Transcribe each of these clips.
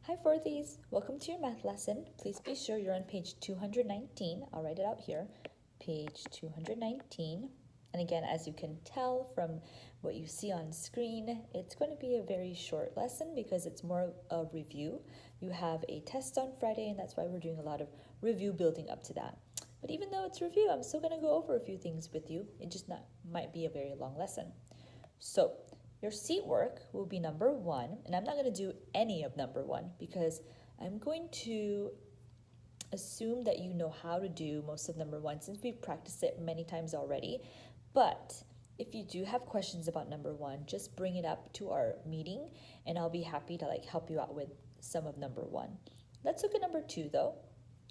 Hi fourthies, welcome to your math lesson. Please be sure you're on page 219. I'll write it out here, page 219. And again, as you can tell from what you see on screen, it's going to be a very short lesson because it's more a review. You have a test on Friday, and that's why we're doing a lot of review building up to that. But even though it's review, I'm still going to go over a few things with you. It just might be a very long lesson. So your seat work will be number 1, and I'm not going to do any of number 1 because I'm going to assume that you know how to do most of number 1 since we've practiced it many times already. But if you do have questions about number 1, just bring it up to our meeting and I'll be happy to help you out with some of number 1. Let's look at number 2 though.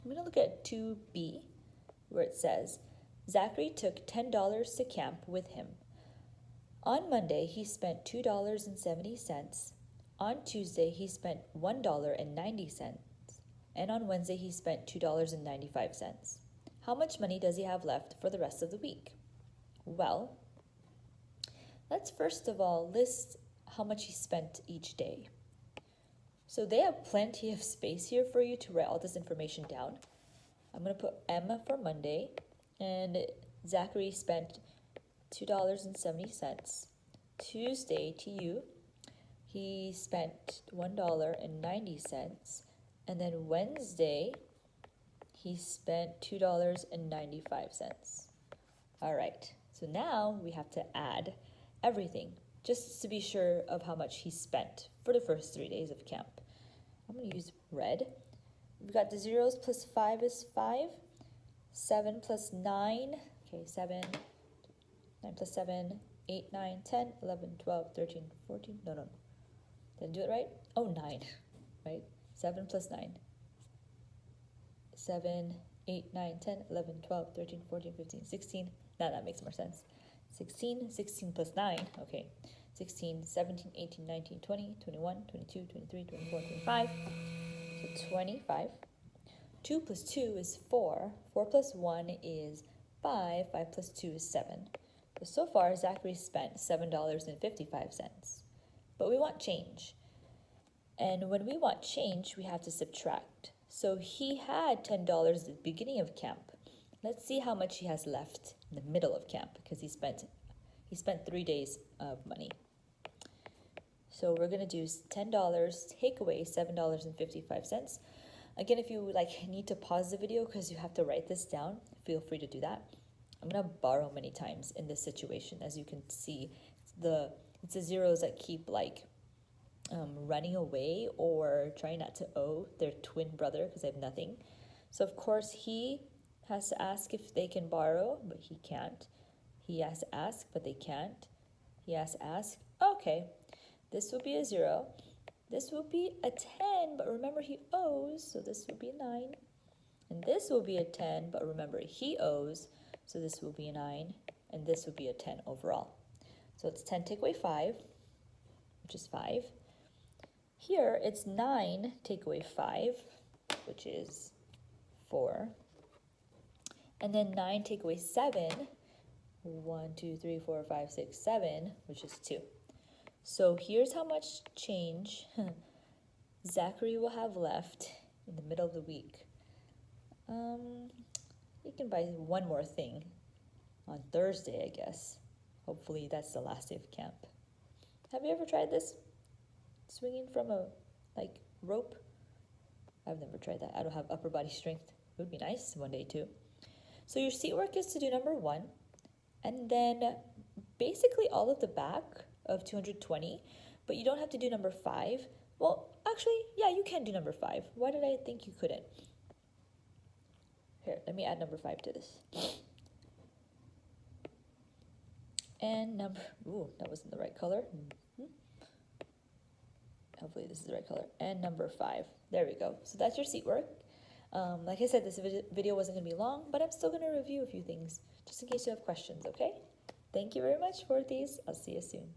I'm going to look at 2B where it says, Zachary took $10 to camp with him. On Monday, he spent $2.70. On Tuesday, he spent $1.90. And on Wednesday, he spent $2.95. How much money does he have left for the rest of the week? Well, let's first of all list how much he spent each day. So they have plenty of space here for you to write all this information down. I'm going to put M for Monday, and Zachary spent $2.70. Tuesday, TU, he spent $1.90. And then Wednesday, he spent $2.95. All right, so now we have to add everything just to be sure of how much he spent for the first 3 days of camp. I'm going to use red. We've got the zeros plus 5 is 5. 7 plus 9, okay, 7. 9 plus 7, 8, 9, 10, 11, 12, 13, 14, no. Didn't do it right? Oh, 9, right? 7 plus 9. 7, 8, 9, 10, 11, 12, 13, 14, 15, 16. Now that makes more sense. 16 plus 9, okay. 16, 17, 18, 19, 20, 21, 22, 23, 24, 25. So 25. 2 plus 2 is 4. 4 plus 1 is 5. 5 plus 2 is 7. So far, Zachary spent $7.55, but we want change. And when we want change, we have to subtract. So he had $10 at the beginning of camp. Let's see how much he has left in the middle of camp because he spent 3 days of money. So we're going to do $10, take away $7.55. Again, if you need to pause the video because you have to write this down, feel free to do that. I'm going to borrow many times in this situation. As you can see, it's the zeros that keep running away or trying not to owe their twin brother because they have nothing. So of course he has to ask if they can borrow, but he can't. He has to ask, but they can't. He has to ask, okay, this will be a 0. This will be a 10, but remember he owes, so this will be a 9. And this will be a 10, but remember he owes, so this will be a 9, and this will be a 10 overall. So it's 10 take away 5, which is 5. Here it's 9 take away 5, which is 4. And then 9 take away 7, 1, 2, 3, 4, 5, 6, 7, which is 2. So here's how much change Zachary will have left in the middle of the week. You can buy one more thing on Thursday, I guess. Hopefully that's the last day of camp. Have you ever tried this? Swinging from a rope? I've never tried that. I don't have upper body strength. It would be nice one day too. So your seat work is to do number 1, and then basically all of the back of 220, but you don't have to do number 5. Well, actually, yeah, you can do number 5. Why did I think you couldn't? Here, let me add number 5 to this. And that wasn't the right color. Hopefully this is the right color. And number 5. There we go. So that's your seat work. Like I said, this video wasn't going to be long, but I'm still going to review a few things just in case you have questions, okay? Thank you very much for these. I'll see you soon.